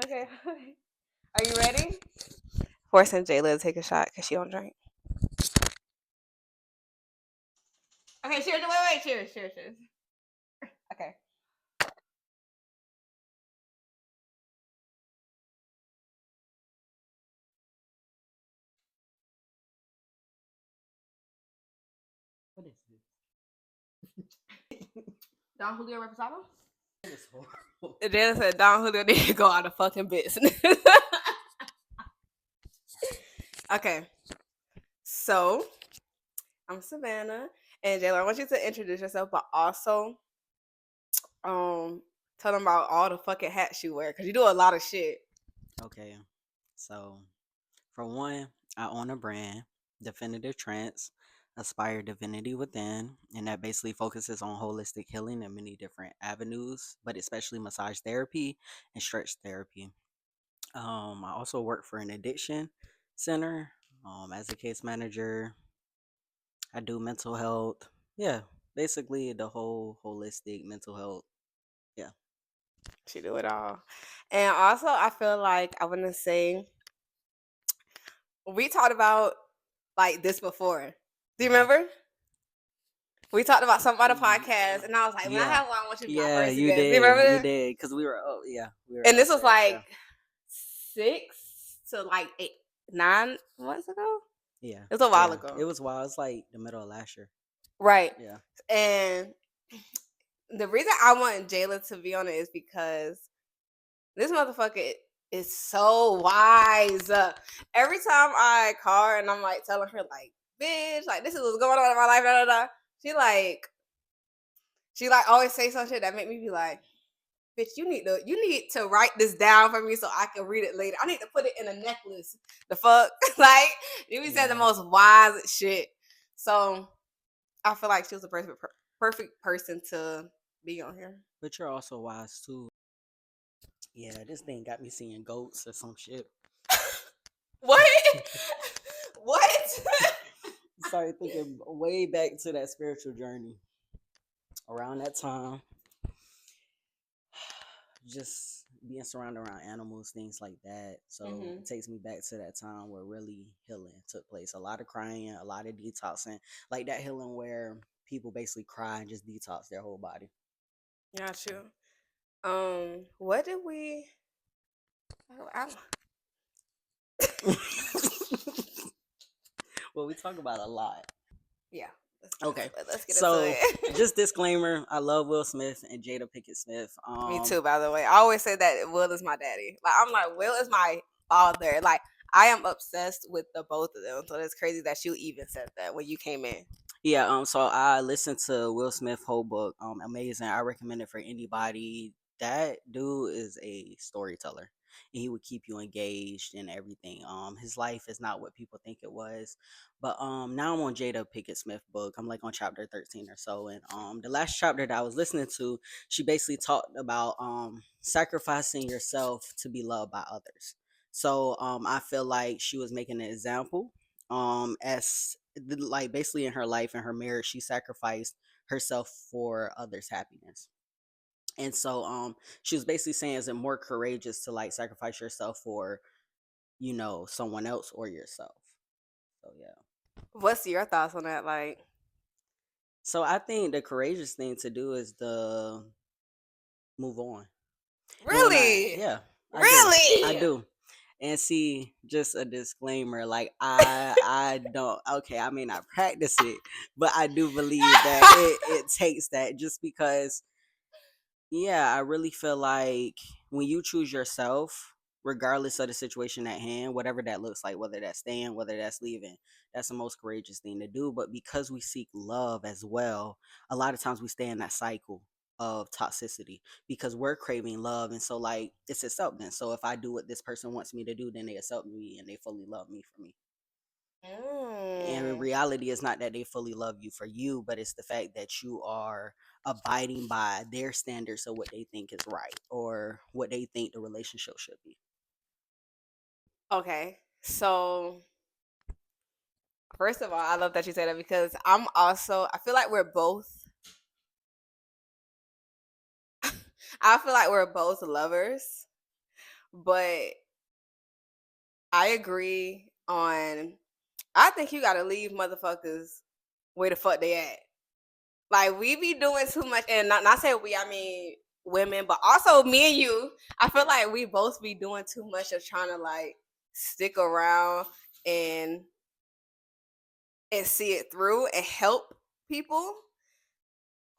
Okay. Are you ready? Forcing Jayla to take a shot because she don't drink. Okay, cheers. Wait. Cheers. Okay. What is this? Don Julio Reposado? That is horrible. Jayla said Don Julio need to go out of fucking business. Okay. So, I'm Savannah. And Jayla, I want you to introduce yourself, but also tell them about all the fucking hats you wear because you do a lot of shit. Okay, so for one, I own a brand, Definitive Trance, Aspire Divinity Within, and that basically focuses on holistic healing in many different avenues, but especially massage therapy and stretch therapy. I also work for an addiction center as a case manager. I do mental health. Yeah, basically the whole holistic mental health. Yeah. She do it all. And also, I feel like I want to say we talked about like this before. Do you remember? We talked about something on the podcast, and I was like, when I Yeah. have one, I want you to be my Yeah, first you guest. Do you did. You remember? did. Because we were, oh, yeah, we were And this was upstairs. like Yeah. 6 to 9 months ago. Yeah. It was a while Yeah. ago. It was wild. It was like the middle of last year. Right. Yeah. And the reason I want Jayla to be on it is because this motherfucker is so wise. Every time I call her and I'm like telling her like, bitch, like this is what's going on in my life, she like always say some shit that make me be like, bitch, you need to write this down for me so I can read it later. I need to put it in a necklace. The fuck? Like, you be saying the Yeah. most wise shit. So I feel like she was the perfect person to be on here. But you're also wise too. Yeah, this thing got me seeing goats or some shit. What? What? Started thinking way back to that spiritual journey. Around that time, just being surrounded around animals, things like that. So it takes me back to that time where really healing took place. A lot of crying, a lot of detoxing, like that healing where people basically cry and just detox their whole body. Yeah, true. What did we? I, Well, we talk about a lot. yeah. Okay, Let's get into so it. just disclaimer: I love Will Smith and Jada Pinkett Smith. Me too, by the way. I always say that Will is my daddy. Like I'm like Will is my father. Like I am obsessed with the both of them. So it's crazy that you even said that when you came in. Yeah, so I listened to Will Smith whole book. Amazing. I recommend it for anybody. That dude is a storyteller. And he would keep you engaged and everything. His life is not what people think it was. But now I'm on Jada Pinkett Smith book. I'm like on chapter 13 or so. And the last chapter that I was listening to, she basically talked about sacrificing yourself to be loved by others. So I feel like she was making an example as like basically in her life and her marriage she sacrificed herself for others happiness. And so she was basically saying, is it more courageous to like sacrifice yourself for someone else or yourself? So yeah. What's your thoughts on that? Like, So I think the courageous thing to do is to move on. And when I really, yeah, I really. do. And see, just a disclaimer, like I don't, okay, I may not practice it, but I do believe that it takes that, just because, yeah, I really feel like when you choose yourself, regardless of the situation at hand, whatever that looks like, whether that's staying, whether that's leaving, that's the most courageous thing to do. But because we seek love as well, a lot of times we stay in that cycle of toxicity because we're craving love. And so, like, it's acceptance. So if I do what this person wants me to do, then they accept me and they fully love me for me. And in Mm. reality, it's not that they fully love you for you, but it's the fact that you are abiding by their standards of what they think is right or what they think the relationship should be. Okay, so first of all, I love that you say that because I feel like we're both. I feel like we're both lovers, But I agree on. I think you gotta leave motherfuckers where the fuck they at. Like we be doing too much, and not say we. I mean women, but also me and you. I feel Yeah. like we both be doing too much of trying to like stick around and see it through and help people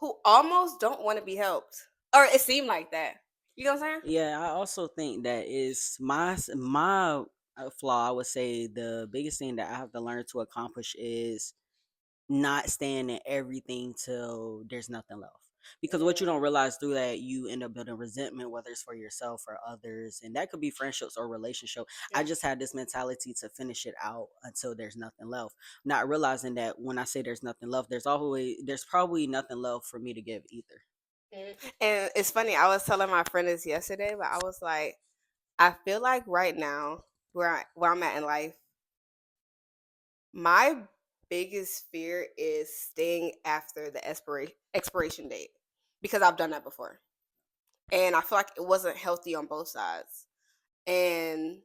who almost don't want to be helped, or it seemed like that. You know what I'm saying? Yeah, I also think that is my flaw. I would say the biggest thing that I have to learn to accomplish is not staying in everything till there's nothing left. Because what you Mm, don't realize through that, you end up building resentment, whether it's for yourself or others, and that could be friendships or relationship. I yeah. just had this mentality to finish it out until there's nothing left, not realizing that when I say there's nothing left, there's probably nothing left for me to give either. And it's funny. I was telling my friend this yesterday, but I was like, I feel like right now, where I'm at in life, my biggest fear is staying after the expiration date because I've done that before, and I feel like it wasn't healthy on both sides. And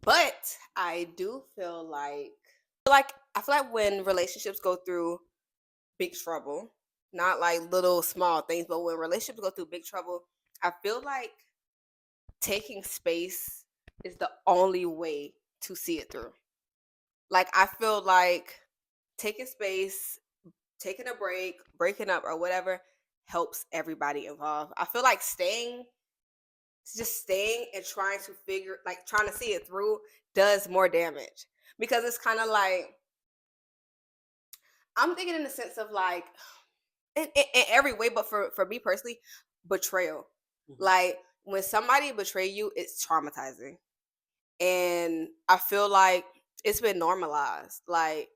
but I do feel like when relationships go through big trouble, not like little small things, but when relationships go through big trouble, I feel like taking space is the only way to see it through. Like I feel like taking space, taking a break, breaking up or whatever helps everybody involved. I feel like staying and trying to trying to see it through does more damage because it's kind of like I'm thinking in the sense of like in every way, but for me personally, betrayal. Hmm. Like when somebody betray you, it's traumatizing, and I feel like it's been normalized. Like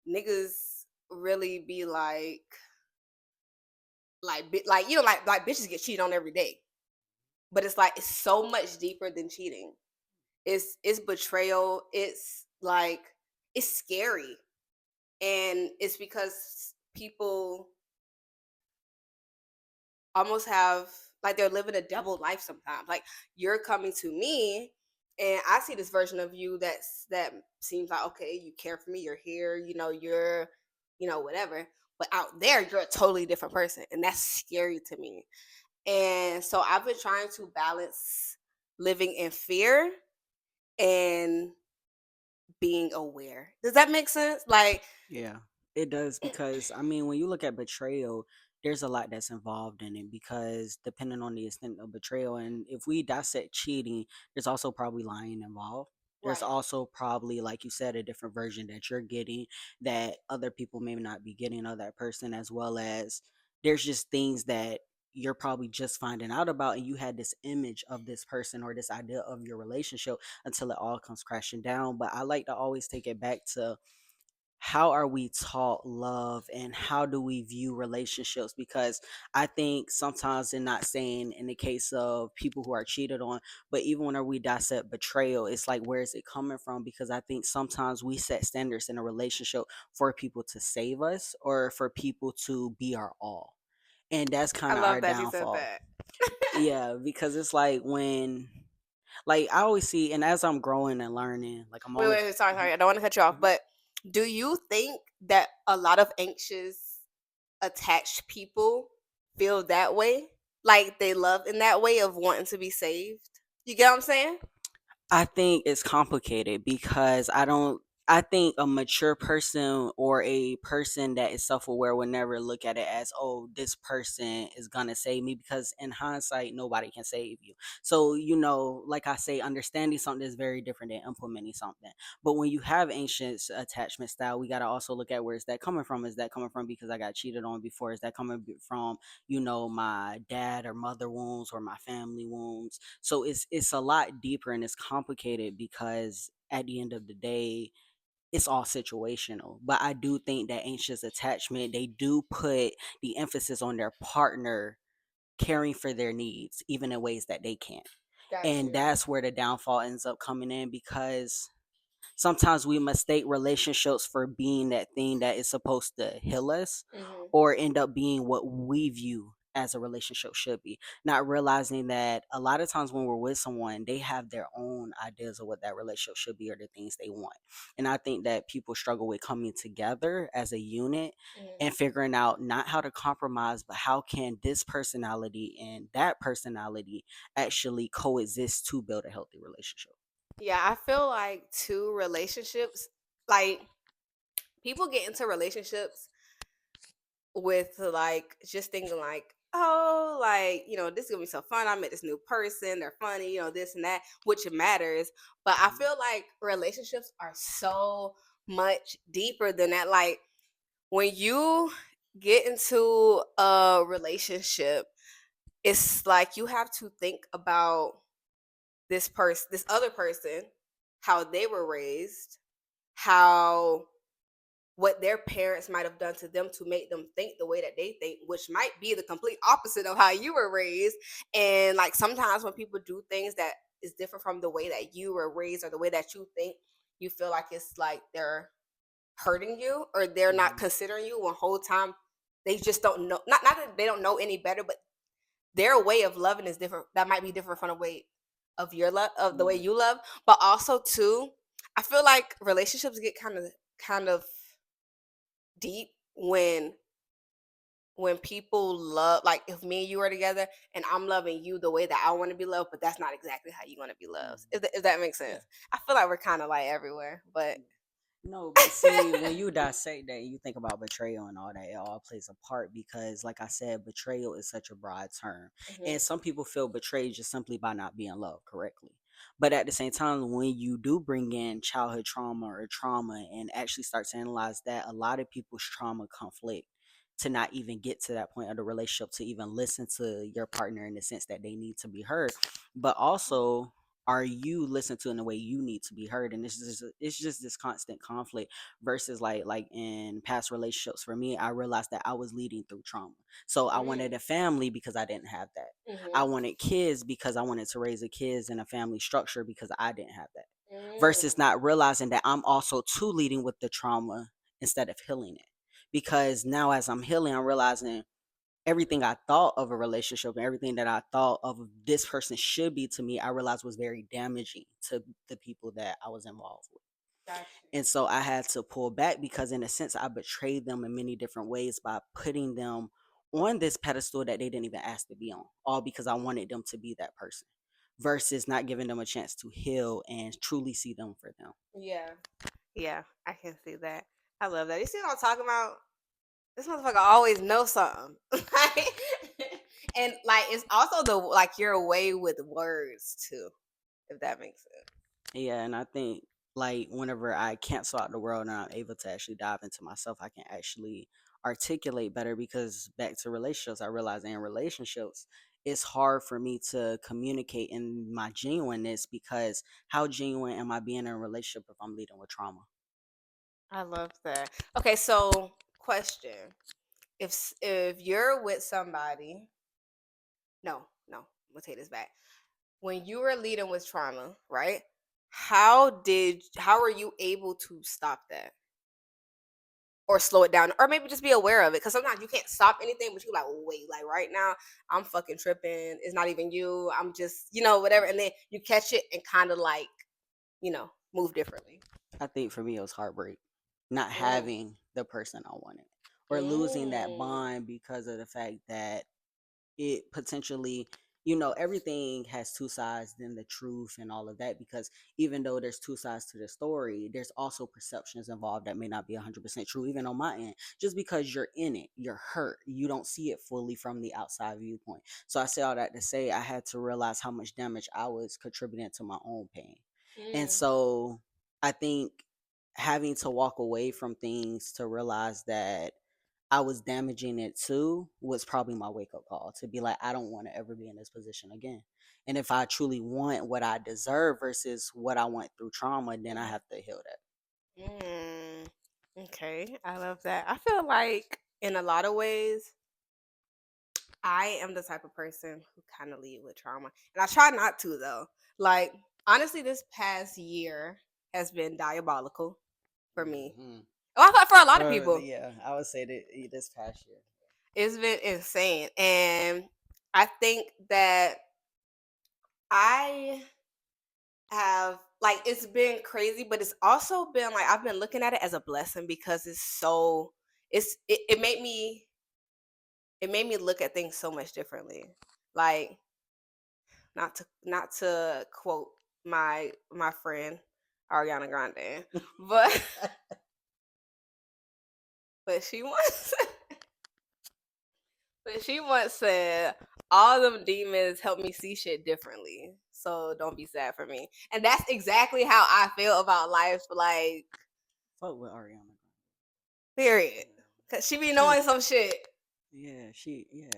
niggas really be like like bitches get cheated on every day, but it's like it's so much deeper than cheating. It's betrayal. It's like it's scary, and it's because people almost have like they're living a double life sometimes. Like you're coming to me and I see this version of you that seems like okay, you care for me, you're here, you're whatever. But out there you're a totally different person and that's scary to me. And so I've been trying to balance living in fear and being aware. Does that make sense? Like Yeah, it does because I mean, when you look at betrayal, there's a lot that's involved in it because depending on the extent of betrayal, and if we dissect cheating, there's also probably lying involved. There's right. also probably, like you said, a different version that you're getting that other people may not be getting of that person, as well as there's just things that you're probably just finding out about, and you had this image of this person or this idea of your relationship until it all comes crashing down. But I like to always take it back to how are we taught love and how do we view relationships, because I think sometimes they're not saying in the case of people who are cheated on, but even whenever we dissect betrayal, it's like where is it coming from, because I think sometimes we set standards in a relationship for people to save us or for people to be our all, and that's I kind of love our that you said downfall. that. Yeah, because it's like when, like I always see, and as I'm growing and learning, like I'm Wait, always. wait, wait, sorry, Mhm, sorry. I don't want to cut you off, mhm. but do you think that a lot of anxious, attached people feel that way? Like they love in that way of wanting to be saved? You get what I'm saying? I think it's complicated because I think a mature person or a person that is self-aware would never look at it as, oh, this person is gonna save me, because in hindsight nobody can save you. So, like I say, understanding something is very different than implementing something. But when you have ancient attachment style, we gotta also look at where is that coming from. Is that coming from because I got cheated on before? Is that coming from, my dad or mother wounds or my family wounds? So it's a lot deeper and it's complicated because at the end of the day, it's all situational. But I do think that anxious attachment, they do put the emphasis on their partner caring for their needs, even in ways that they can't. Got And you. that's where the downfall ends up coming in, because sometimes we mistake relationships for being that thing that is supposed to heal us Hmm. or end up being what we view as a relationship should be. Not realizing that a lot of times when we're with someone, they have their own ideas of what that relationship should be or the things they want. And I think that people struggle with coming together as a unit Mhm. and figuring out not how to compromise, but how can this personality and that personality actually coexist to build a healthy relationship. Yeah, I feel like two relationships, like people get into relationships with like just thinking like, oh, like, this is gonna be so fun. I met this new person, they're funny, this and that, which matters. But I Mhm. feel like relationships are so much deeper than that. Like when you get into a relationship, it's like you have to think about this other person, how they were raised, how what their parents might have done to them to make them think the way that they think, which might be the complete opposite of how you were raised. And like sometimes when people do things that is different from the way that you were raised or the way that you think, you feel like it's like they're hurting you or they're not Mhm. considering you one whole time. They just don't know, not that they don't know any better, but their way of loving is different. That might be different from the way of your love, of the way Yeah. you love. But also too, I feel like relationships get kind of deep when people love, like if me and you are together and I'm loving you the way that I want to be loved, but that's not exactly how you want to be loved. Mhm. If that makes Yeah. sense. I feel like we're kind of like everywhere, but No, but see, when you dissect that, you think about betrayal and all that, it all plays a part because, like I said, betrayal is such a broad term. mhm, And some people feel betrayed just simply by not being loved correctly. But at the same time, when you do bring in childhood trauma or trauma and actually start to analyze that, a lot of people's trauma conflict to not even get to that point of the relationship to even listen to your partner in the sense that they need to be heard. But also, are you listened to in the way you need to be heard? And it's just this constant conflict versus like in past relationships. For me, I realized that I was leading through trauma, so I mm, wanted a family because I didn't have that. I mhm, wanted kids because I wanted to raise a kids in a family structure because I didn't have that, versus mm, not realizing that I'm also too leading with the trauma instead of healing it. Because now as I'm healing, I'm realizing everything I thought of a relationship and everything that I thought of this person should be to me, I realized was very damaging to the people that I was involved with. got And so I had to pull back because, in a sense, I betrayed them in many different ways by putting them on this pedestal that they didn't even ask to be on, all because I wanted them to be that person versus not giving them a chance to heal and truly see them for them. you. Yeah, yeah, I can see that. I love that. You see what I'm talking about? This motherfucker always knows something. And like it's also the like your way with words too, if that makes sense. Yeah, and I think like whenever I cancel out the world and I'm able to actually dive into myself, I can actually articulate better because back to relationships, I realize in relationships, it's hard for me to communicate in my genuineness because how genuine am I being in a relationship if I'm leading with trauma? I love that. Okay, so question: if you're with somebody, no, we'll take this back. When you were leading with trauma, right? How were you able to stop that or slow it down, or maybe just be aware of it? Because sometimes you can't stop anything, but you like, wait, like right now, I'm fucking tripping. It's not even you. I'm just, whatever. And then you catch it and kind of like, move differently. I think for me, it was heartbreak, not Mm. having the person I wanted or losing that Mm. bond because of the fact that it potentially, everything has two sides, then the truth and all of that, because even though there's two sides to the story, there's also perceptions involved that may not be 100% true even on my end. Just because you're in it, you're hurt, you don't see it fully from the outside viewpoint. So I say all that to say I had to realize how much damage I was contributing to my own pain. And Mm. so I think having to walk away from things to realize that I was damaging it too was probably my wake up call to be like, I don't want to ever be in this position again. And if I truly want what I deserve versus what I went through trauma, then I Mhm. have to heal that. Mm. Okay, I love that. I feel like in a lot of ways, I am the type of person who kind of lead with trauma, and I try not to though. Like honestly, this past year has been diabolical for me. Hmm. Oh, I thought for a lot of people. Yeah, I would say that this past year. It's been insane. And I think that I have like it's been crazy, but it's also been like I've been looking at it as a blessing because it it made me look at things so much differently. Like not to quote my friend Ariana Grande, but but she once but she once said, "All them demons help me see shit differently. So don't be sad for me." And that's exactly how I feel about life. Like, Fuck with Ariana. period. Cause she be knowing some shit. Yeah, yeah.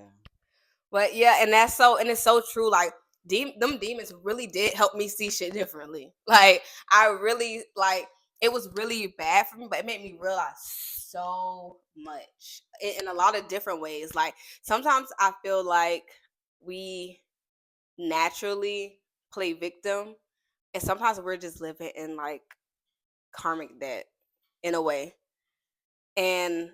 But yeah, and and it's so true. Like, them demons really did help me see shit differently. Like, I really like it was really bad for me, but it made me realize so much in a lot of different ways. Like, sometimes I feel like we naturally play victim, and sometimes we're just living in like karmic debt in a way. And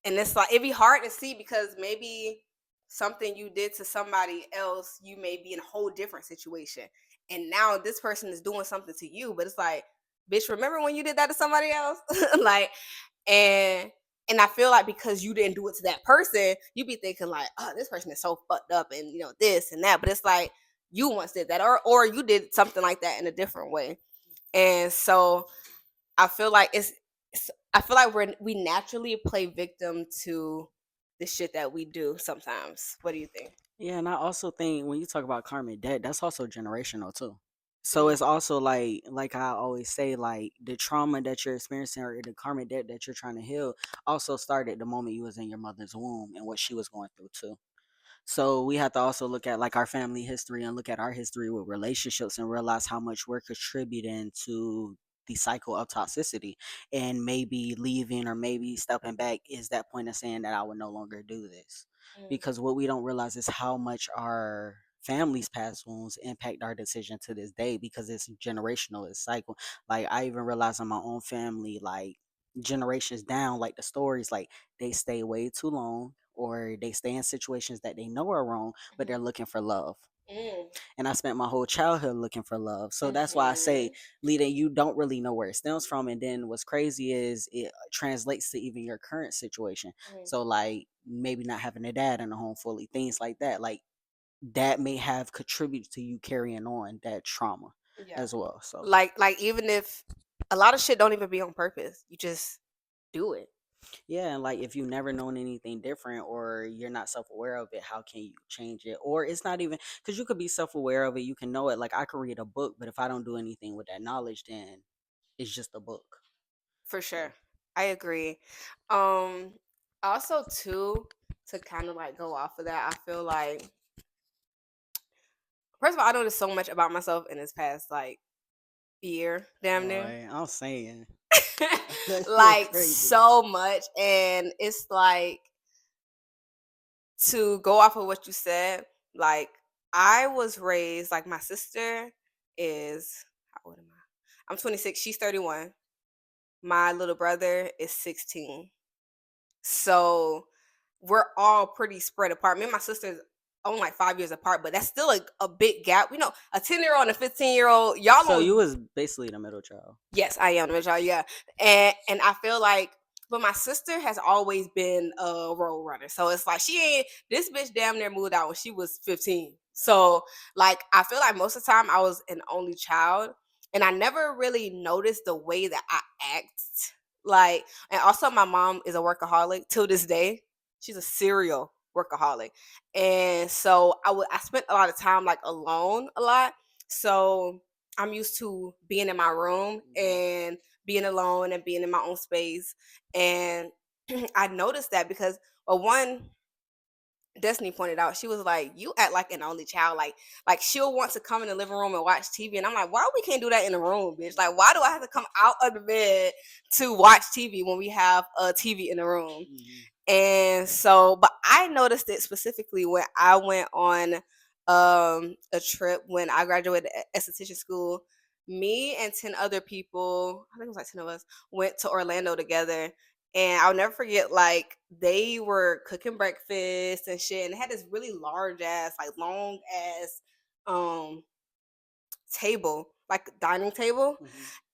it's like it'd be hard to see because maybe something you did to somebody else, you may be in a whole different situation, and now this person is doing something to you, but it's like, bitch, remember when you did that to somebody else? Like, and I feel like because you didn't do it to that person, you be thinking like, oh, this person is so fucked up, and this and that, but it's like you once did that, or you did something like that in a different way. And so I feel like I feel like we naturally play victim to the shit that we do sometimes. What do you think? Yeah, and I also think when you talk about karmic debt, that's also generational too. So Mm, it's also like I always say, like the trauma that you're experiencing or the karmic debt that you're trying to heal also started the moment you was in your mother's womb and what she was going through too. So we have to also look at like our family history and look at our history with relationships and realize how much we're contributing to the cycle of toxicity, and maybe leaving or maybe stepping back is that point of saying that I would no longer do this. mm, Because what we don't realize is how much our families past wounds impact our decision to this day, because it's generational, it's cycle. Like I even realized in my own family, like generations down, like the stories, like they stay way too long or they stay in situations that they know are wrong, but they're looking for love. mm, And I spent my whole childhood looking for love. So that's why I say, mhm, leading, you don't really know where it stems from. And then what's crazy is it translates to even your current situation. mhm. So, like, maybe not having a dad in the home fully, things like that. Like, that may have contributed to you carrying on that trauma Yeah. as well. So, Like even if a lot of shit don't even be on purpose, you just do it. yeah, and like if you've never known anything different or you're not self aware of it, how can you change it? Or it's not even because you could be self aware of it, you can know it. Like I could read a book, but if I don't do anything with that knowledge, then it's just a book. For So, sure. I agree. Um Also too, to kind of like go off of that, I feel like first of all, I noticed so much about myself in this past like year, damn near. boy, I'm saying that shit Like crazy. so much, and it's like to go off of what you said, like I was raised like my sister is how old am I? I'm 26, she's 31. My little brother is 16. So we're all pretty spread apart. Me and my sister's only like 5 years apart, but that's still a big gap. You know, a 10-year-old and a 15-year-old, y'all So on. you was basically the middle child. Yes, I am, Rachel. Yeah, and I feel like, but my sister has always been a road runner. So it's like she ain't this bitch damn near moved out when she was 15. So like I feel like most of the time I was an only child, and I never really noticed the way that I act. Like, and also my mom is a workaholic till this day. She's a serial workaholic, and so I spent a lot of time like alone a lot. So I'm used to being in my room Mhm. and being alone and being in my own space. And I noticed that because, well, one, Destiny pointed out, she was like, "You act like an only child. Like she'll want to come in the living room and watch TV." And I'm like, "Why we can't do that in the room, bitch? Like, why do I have to come out of the bed to watch TV when we have a TV in the room?" Mhm. And so, but I noticed it specifically when I went on a trip when I graduated esthetician school. Me and 10 other people, I think it was like 10 of us, went to Orlando together. And I'll never forget, like, they were cooking breakfast and shit, and they had this really large ass, like long ass um table, like dining table. Hmm.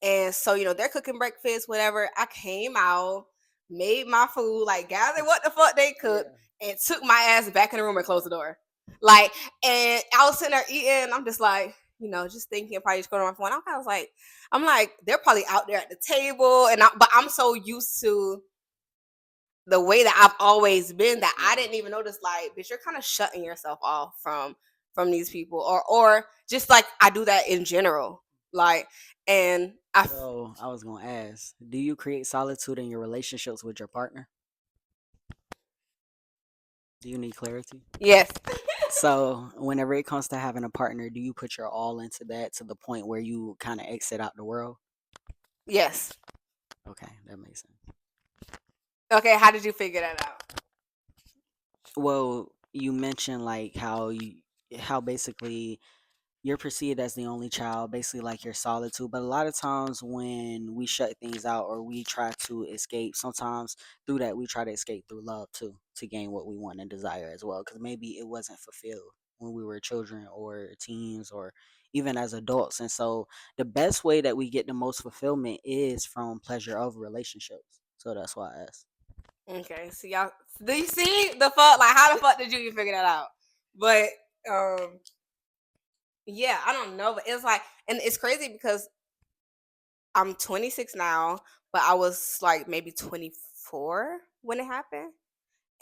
And so, they're cooking breakfast, whatever. I came out, made my food, like gathered what the fuck they cooked, Yeah. and took my ass back in the room and closed the door. Like, and I was sitting there eating. I'm just like, just thinking, probably just going on my phone. I was like, they're probably out there at the table, but I'm so used to the way that I've always been that I Yeah. didn't even notice. Like, bitch, you're kind of shutting yourself off from these people, or just like I do that in general. Like, and So I was gonna ask, do you create solitude in your relationships with your partner? Do you need clarity? yes, So whenever it comes to having a partner, do you put your all into that to the point where you kind of exit out the world? yes. Okay, that makes sense. Okay, how did you figure that out? Well, you mentioned like how basically you're perceived as the only child, basically like your solitude. But a lot of times when we shut things out or we try to escape, sometimes through that we try to escape through love too, to gain what we want and desire as well. Because maybe it wasn't fulfilled when we were children or teens or even as adults. And so the best way that we get the most fulfillment is from pleasure of relationships. So that's why I asked. Okay, so y'all, do you see the fuck? Like, how the fuck did you even figure that out? But um, yeah, I don't know, but it's like, and it's crazy because I'm 26 now, but I was like maybe 24 when it happened,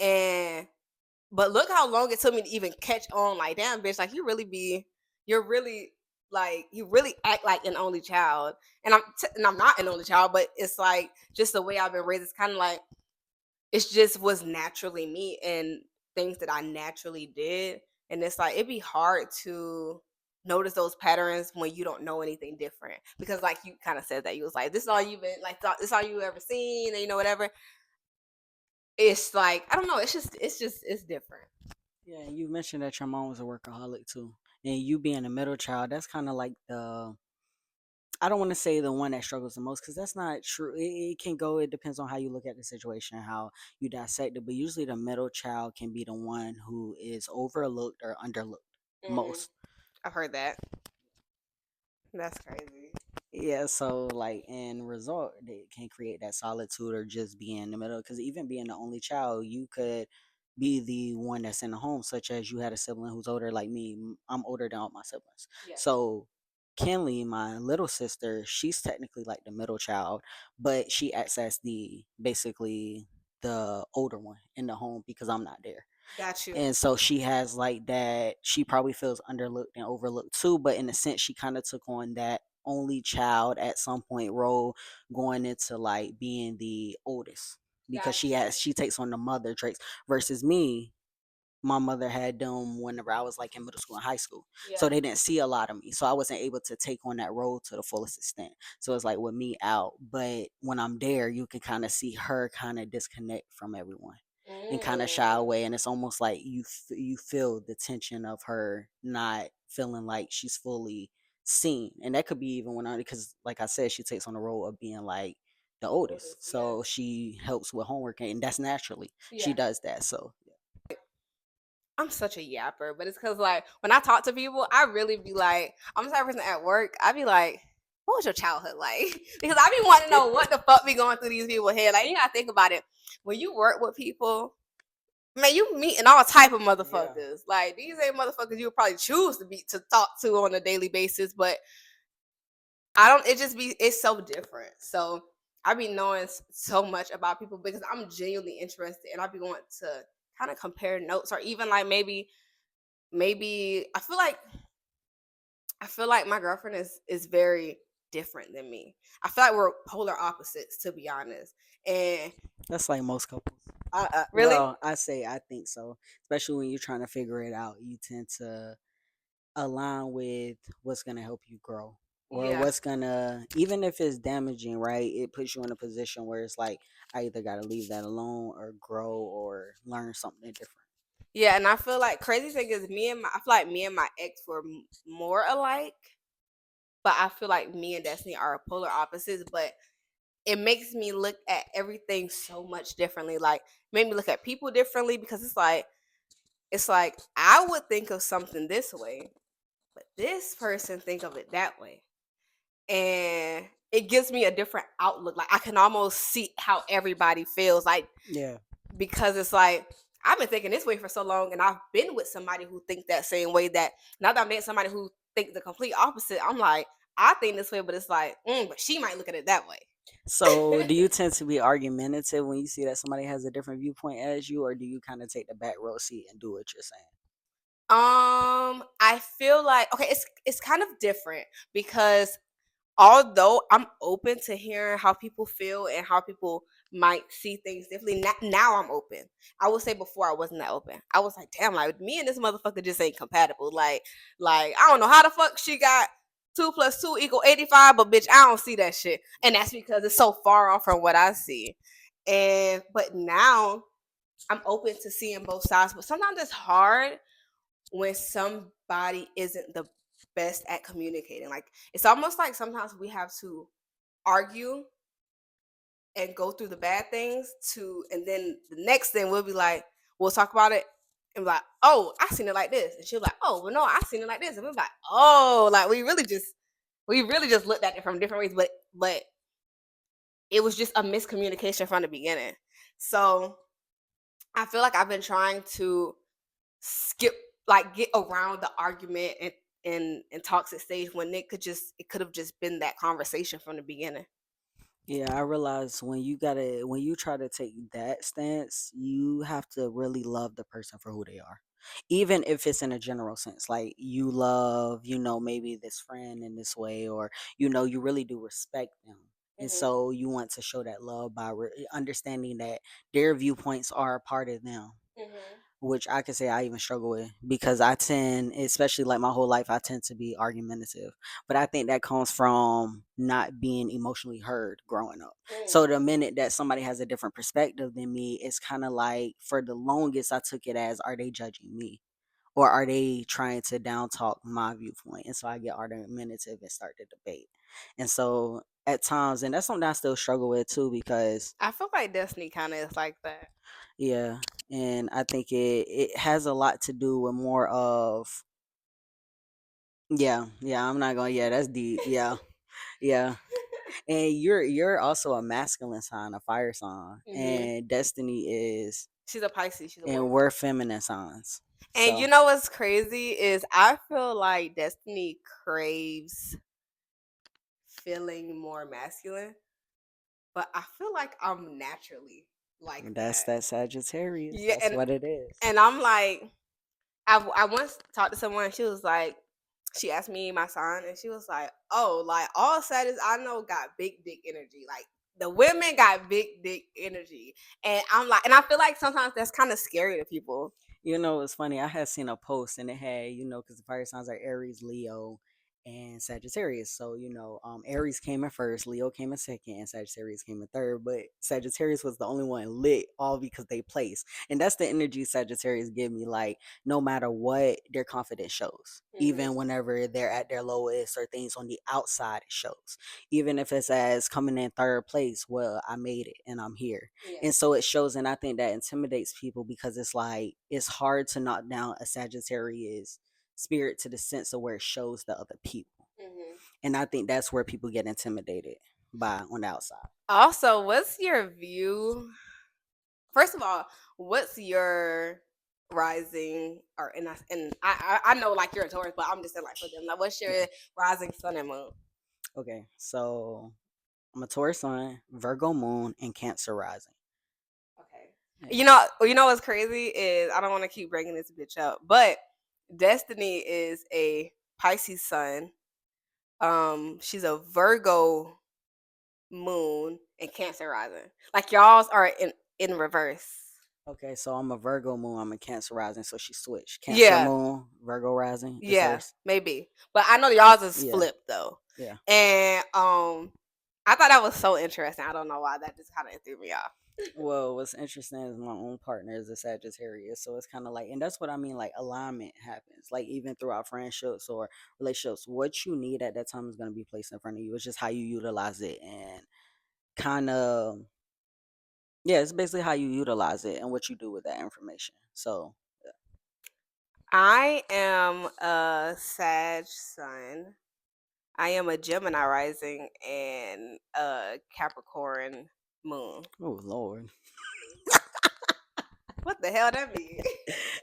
and but look how long it took me to even catch on. Like, damn, bitch, like you're really like you really act like an only child, and I'm not an only child, but it's like just the way I've been raised. It's kind of like it's just was naturally me and things that I naturally did. And it's like it'd be hard to notice those patterns when you don't know anything different. Because like you kind of said that you was like, this is all you've been like this is all you ever seen, and whatever. It's like, I don't know, it's different. Yeah, and you mentioned that your mom was a workaholic too. And you being a middle child, that's kind of like the I don't want to say the one that struggles the most because that's not true. It can go. It depends on how you look at the situation, how you dissect it. But usually, the middle child can be the one who is overlooked or underlooked Mm, most. I've heard that. That's crazy. Yeah, so like in result, they can create that solitude or just be in the middle. Because even being the only child, you could be the one that's in the home, such as you had a sibling who's older like me. I'm older than all my siblings. Yeah. So Kenley, my little sister, she's technically like the middle child, but she acts as the basically the older one in the home because I'm not there. Got you. And so she has like that, she probably feels underlooked and overlooked too, but in a sense she kind of took on that only child at some point role going into like being the oldest because Got you. she takes on the mother traits versus me. My mother had them whenever I was like in middle school and high school. So Yeah. they didn't see a lot of me. So I wasn't able to take on that role to the fullest extent. So it's like with me out. But when I'm there, you can kind of see her kind of disconnect from everyone and kind of shy Mm. away. And it's almost like you feel the tension of her not feeling like she's fully seen. And that could be even when I, because like I said, she takes on the role of being like the The oldest. oldest, yeah. So she helps with homework and that's naturally. She Yeah. does that. So I'm such a yapper, but it's because like when I talk to people, I really be like, I'm the type of person at work. I be like, what was your childhood like? Because I be wanting to know what the fuck be going through these people's head. Like, you gotta think about it. When you work with people, man, you meeting all type of yeah. motherfuckers. Like, these ain't motherfuckers you would probably choose to talk to on a daily basis, but I don't. It just be it's so different. So I be knowing so much about people because I'm genuinely interested, and I be wanting to kind of compare notes, or even like maybe I feel like my girlfriend is very different than me. I feel like we're polar opposites, to be honest. And That's like most couples. really, Well, I say I think so. Especially when you're trying to figure it out, you tend to align with what's gonna help you grow. Or yeah, what's gonna even if it's damaging, right? It puts you in a position where it's like I either gotta leave that alone or grow or learn something different. yeah. And I feel like crazy thing is I feel like me and my ex were more alike, but I feel like me and Destiny are polar opposites. But it makes me look at everything so much differently. Like, made me look at people differently because it's like I would think of something this way, but this person think of it that way. And it gives me a different outlook. Like I can almost see how everybody feels. Like Yeah. because it's like I've been thinking this way for so long, and I've been with somebody who think that same way. That now that I'm dating somebody who think the complete opposite, I'm like, I think this way, but it's like, but she might look at it that way. So, do you tend to be argumentative when you see that somebody has a different viewpoint as you, or do you kind of take the back row seat and do what you're saying? I feel like okay, it's kind of different because although I'm open to hearing how people feel and how people might see things differently, now I'm open. I would say before I wasn't that open. I was like, damn, like me and this motherfucker just ain't compatible. Like I don't know how the fuck she got 2 + 2 = 85, but bitch, I don't see that shit, and that's because it's so far off from what I see. And but now I'm open to seeing both sides, but sometimes it's hard when somebody isn't the best at communicating. Like it's almost like sometimes we have to argue and go through the bad things to and then the next thing we'll be like, we'll talk about it and be like, oh, I seen it like this. And she'll be like, oh, well no, I seen it like this. And we're like, oh, like we really just looked at it from different ways, but it was just a miscommunication from the beginning. So I feel like I've been trying to skip like get around the argument and toxic stage when it could have just been that conversation from the beginning. Yeah, I realize when you try to take that stance, you have to really love the person for who they are. Even if it's in a general sense, like you love, maybe this friend in this way, or you really do respect them. And Hmm. so you want to show that love by understanding that their viewpoints are a part of them, Hmm. which I could say I even struggle with because I tend, especially like my whole life, I tend to be argumentative. But I think that comes from not being emotionally heard growing up. So the minute that somebody has a different perspective than me, it's kind of like for the longest I took it as, are they judging me? Or are they trying to down talk my viewpoint? And so I get argumentative and start the debate. And so at times, and that's something I still struggle with too, because I feel like Destiny kind of is like that. yeah, and I think it has a lot to do with more of yeah, I'm not going, yeah, that's deep. Yeah. Yeah. And you're also a masculine sign, a fire sign, Hmm. and Destiny is, She's a Pisces. She's a and water we're sign. feminine signs. And you So know what's crazy is I feel like Destiny craves feeling more masculine, but I feel like I'm naturally like that's that. that Sagittarius. Yeah, That's what it is. and I'm like, I once talked to someone. And she was like, she asked me my sign, and she was like, "Oh, like all Sagittarius I know got big dick energy. Like the women got big dick energy." And I'm like, and I feel like sometimes that's kind of scary to people. It's funny. I had seen a post and it had, because the fire signs are Aries, Leo, and Sagittarius. So, Aries came in first, Leo came in second, and Sagittarius came in third. But Sagittarius was the only one lit, all because they placed. And that's the energy Sagittarius give me. Like, no matter what, their confidence shows. Hmm. Even whenever they're at their lowest or things on the outside, it shows. Even if it's as coming in third place, well, I made it and I'm here. Yeah. And so it shows, and I think that intimidates people because it's like it's hard to knock down a Sagittarius spirit to the sense of where it shows the other people. Hmm. And I think that's where people get intimidated by on the outside. Also, what's your view? First of all, what's your rising or and I know like you're a Taurus, but I'm just saying like for them. Like, what's your Yeah. rising sun and moon? Okay. So I'm a Taurus sun, Virgo moon, and Cancer rising. Okay. Yeah. You know what's crazy is I don't want to keep bringing this bitch up, but Destiny is a Pisces sun. She's a Virgo moon and Cancer rising. Like y'all's are in reverse. Okay, so I'm a Virgo moon, I'm a Cancer rising, so she switched. Cancer Yeah, moon, Virgo rising is yeah, hers. maybe. But I know y'all's is Yeah, flipped though. yeah. And I thought that was so interesting. I don't know why that just kind of threw me off. Well, what's interesting is my own partner is a Sagittarius, so it's kind of like, and that's what I mean. Like alignment happens, like even throughout friendships or relationships. What you need at that time is going to be placed in front of you. It's just how you utilize it, and kind of, yeah, it's basically how you utilize it and what you do with that information. So I am a Sag Sun. I am a Gemini rising and a Capricorn moon. oh Lord. What the hell that mean?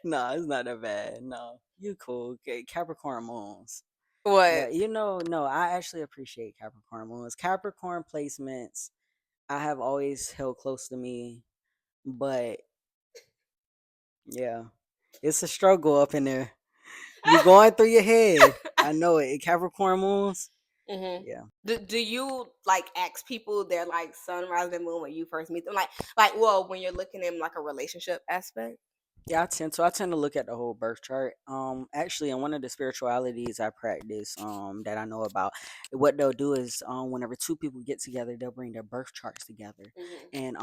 No, it's not that bad. No, you cool. Okay, Capricorn moons. What? Yeah, no, I actually appreciate Capricorn moons. Capricorn placements I have always held close to me, but yeah, it's a struggle up in there. Be going through your head. I know it. Capricorn moons. hmm Yeah. do you like ask people their like sun, rising, and moon when you first meet them? Like well, when you're looking in like a relationship aspect. Yeah, I tend to look at the whole birth chart. Actually, in one of the spiritualities I practice, that I know about, what they'll do is, whenever two people get together, they'll bring their birth charts together, hmm and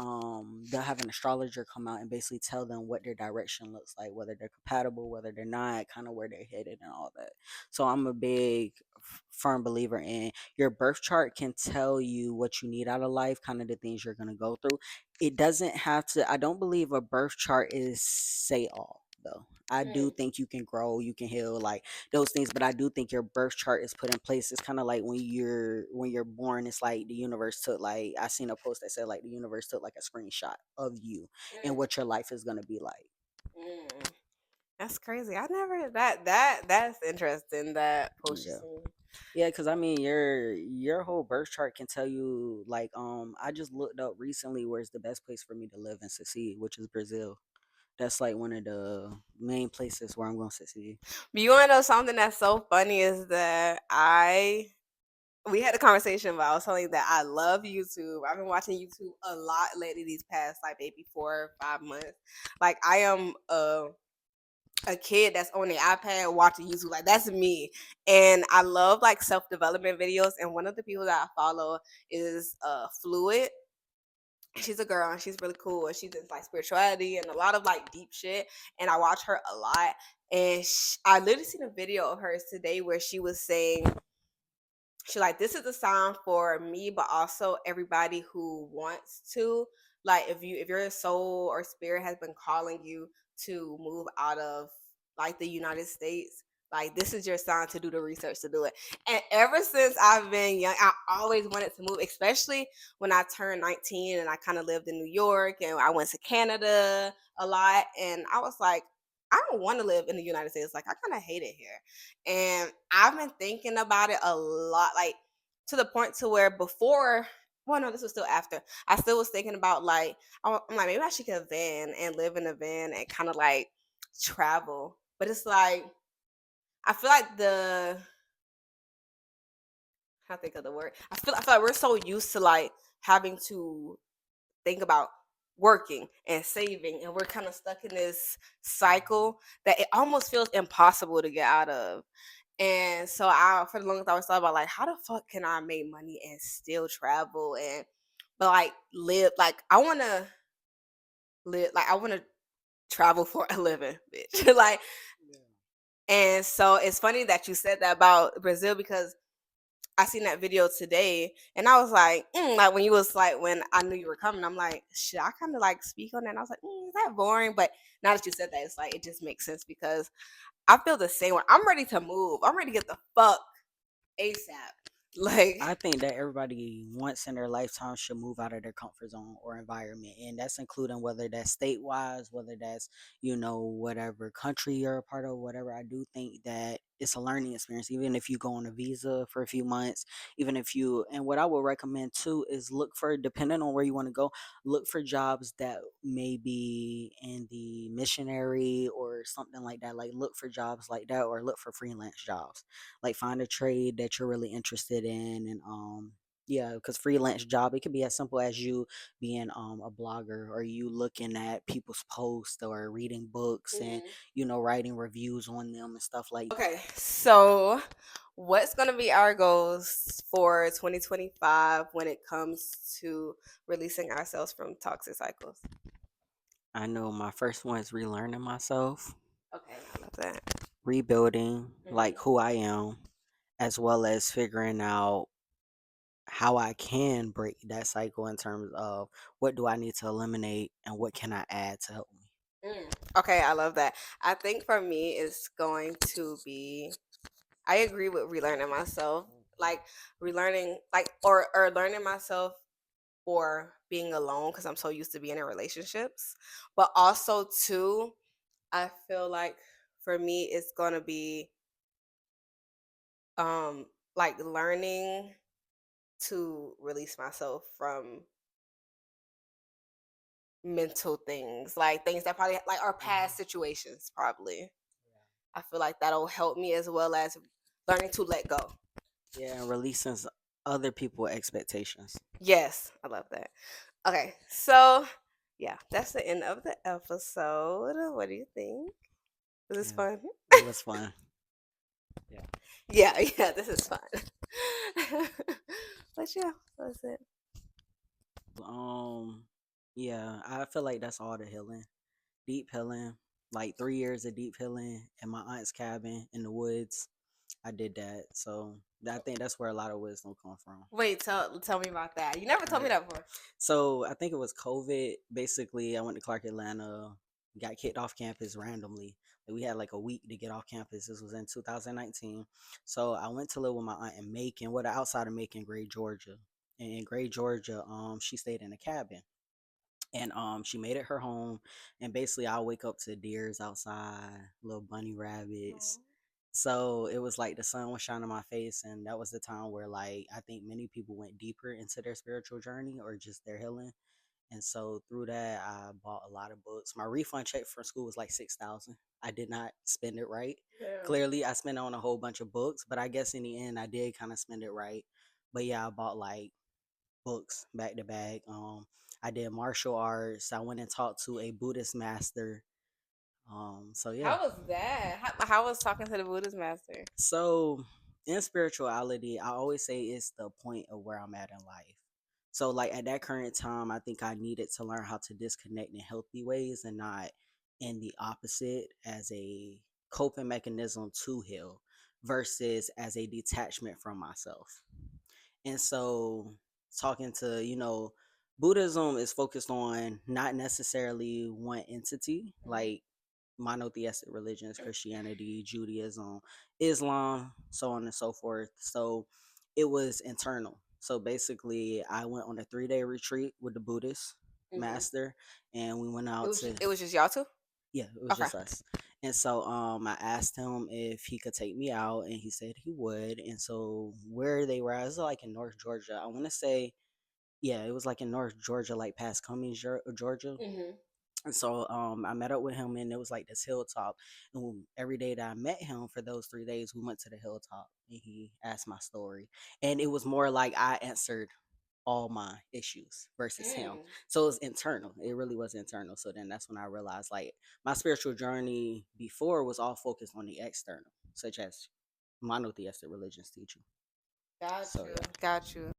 they'll have an astrologer come out and basically tell them what their direction looks like, whether they're compatible, whether they're not, kind of where they're headed, and all that. So I'm a big, firm believer in your birth chart can tell you what you need out of life, kind of the things you're gonna go through. It doesn't have to. I don't believe a birth chart is say all though. I do think you can grow, you can heal, like those things, but I do think your birth chart is put in place. It's kind of like when you're born, it's like the universe took, like, I seen a post that said like the universe took like a screenshot of you and what your life is going to be like. Mm. That's crazy. I never that's interesting that post you Yeah. seen. Yeah, because I mean your whole birth chart can tell you, like, I just looked up recently where's the best place for me to live and succeed, which is Brazil. That's like one of the main places where I'm going to succeed. But you wanna know something that's so funny is that I we had a conversation about I was telling you that I love YouTube. I've been watching YouTube a lot lately these past like maybe 4 or 5 months. Like I am a kid that's on the iPad watching YouTube. Like that's me. And I love like self-development videos. And one of the people that I follow is Fluid. She's a girl and she's really cool and she's into like spirituality and a lot of like deep shit. And I watch her a lot. And I literally seen a video of hers today where she was saying she like this is a sign for me but also everybody who wants to, like if your soul or spirit has been calling you to move out of like the United States, like this is your sign to do the research to do it. And ever since I've been young I always wanted to move, especially when I turned 19 and I kind of lived in New York and I went to Canada a lot and I was like I don't want to live in the United States. Like I kind of hate it here. And I've been thinking about it a lot, like to the point to where before, well, no, this was still after. I still was thinking about like, I'm like, maybe I should get a van and live in a van and kind of like travel. But it's like, I feel like I think of the word. I feel like we're so used to like having to think about working and saving, and we're kind of stuck in this Mhm. cycle that it almost feels impossible to get out of. And so I for the longest I was thought about like how the fuck can I make money and still travel and but like live like I wanna travel for a living, bitch. Like Yeah. and so it's funny that you said that about Brazil because I seen that video today and I was like when you was like when I knew you were coming, I'm like, should I kind of like speak on that? And I was like, is that boring? But now that you said that, it's like it just makes sense because I feel the same way. I'm ready to move. I'm ready to get the fuck ASAP. Like, I think that everybody once in their lifetime should move out of their comfort zone or environment. And that's including whether that's state wise, whether that's, whatever country you're a part of, whatever. I do think that it's a learning experience, even if you go on a visa for a few months, even if and what I would recommend too is look for, depending on where you want to go, look for jobs that may be in the missionary or something like that. Like, look for jobs like that or look for freelance jobs, like find a trade that you're really interested in, and yeah, because freelance job, it could be as simple as you being a blogger, or you looking at people's posts or reading books and mhm. writing reviews on them and stuff like. Okay, so what's going to be our goals for 2025 when it comes to releasing ourselves from toxic cycles? I know my first one is relearning myself, Okay, I love that. rebuilding like hmm who I am, as well as figuring out how I can break that cycle in terms of what do I need to eliminate and what can I add to help me. Okay, I love that. I think for me, it's going to be. I agree with relearning myself, like relearning, like or learning myself or being alone because I'm so used to being in relationships. But also too, I feel like for me, it's gonna be um like learning to release myself from mental things, like things that probably like are past Mhm. situations probably. I feel like that'll help me as well as learning to let go. Yeah, and releasing other people expectations. Yes, I love that. Okay, so yeah, that's the end of the episode. What do you think? Is this Yeah, fun? it was fun. Yeah. Yeah, yeah, this is fun. But yeah, that's it. Um, yeah, I feel like that's all the healing, deep healing, like 3 years of deep healing in my aunt's cabin in the woods. I did that, so I think that's where a lot of wisdom come from. Wait, tell me about that. You never All told me right. that before. So I think it was COVID. Basically, I went to Clark Atlanta, got kicked off campus randomly. Like, we had like a week to get off campus. This was in 2019. So I went to live with my aunt in Macon, what outside of Macon, Gray, Georgia. And in Gray, Georgia, she stayed in a cabin. And she made it her home. And basically, I'll wake up to deers outside, little bunny rabbits. So it was like the sun was shining on my face, and that was the time where, like, I think many people went deeper into their spiritual journey or just their healing. And so through that, I bought a lot of books. My refund check from school was like 6,000. I did not spend it right. Yeah. Clearly, I spent it on a whole bunch of books, but I guess in the end, I did kind of spend it right. But yeah, I bought like books back to back. I did martial arts. I went and talked to a Buddhist master. So yeah. How was that? How was talking to the Buddhist master? So in spirituality, I always say it's the point of where I'm at in life. So like at that current time, I think I needed to learn how to disconnect in healthy ways and not in the opposite as a coping mechanism to heal versus as a detachment from myself. And so talking to, Buddhism is focused on not necessarily one entity, like monotheistic religions, Christianity, Judaism, Islam, so on and so forth. So it was internal. So basically, I went on a 3-day retreat with the Buddhist Hmm. master, and we went It out was to, it was just y'all two. yeah, it was Okay. just us. And so I asked him if he could take me out, and he said he would. And so where they were, I was like in North Georgia. I want to say, yeah, it was like in North Georgia, like past Cummings, Georgia. Hmm. And so I met up with him, and it was like this hilltop. And every day that I met him for those 3 days, we went to the hilltop, and he asked my story. And it was more like I answered all my issues versus him. Mm. So it was internal. It really was internal. So then that's when I realized like my spiritual journey before was all focused on the external, such as monotheistic religions teach you. Got So you. yeah. Got you.